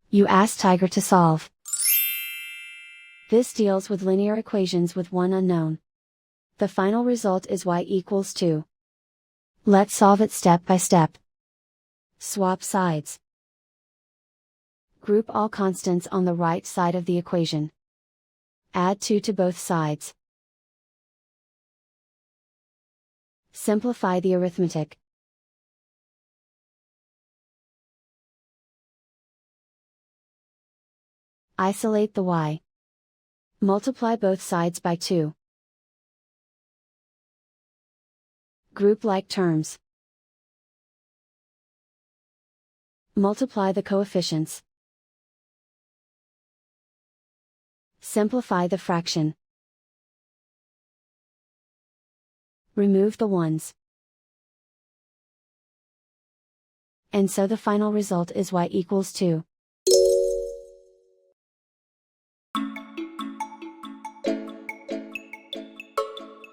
You ask Tiger to solve. This deals with linear equations with one unknown. The final result is y equals 2. Let's solve it step by step. Swap sides. Group all constants on the right side of the equation. Add 2 to both sides. Simplify the arithmetic. Isolate the y. Multiply both sides by 2. Group like terms. Multiply the coefficients. Simplify the fraction. Remove the ones. And so the final result is y equals 2.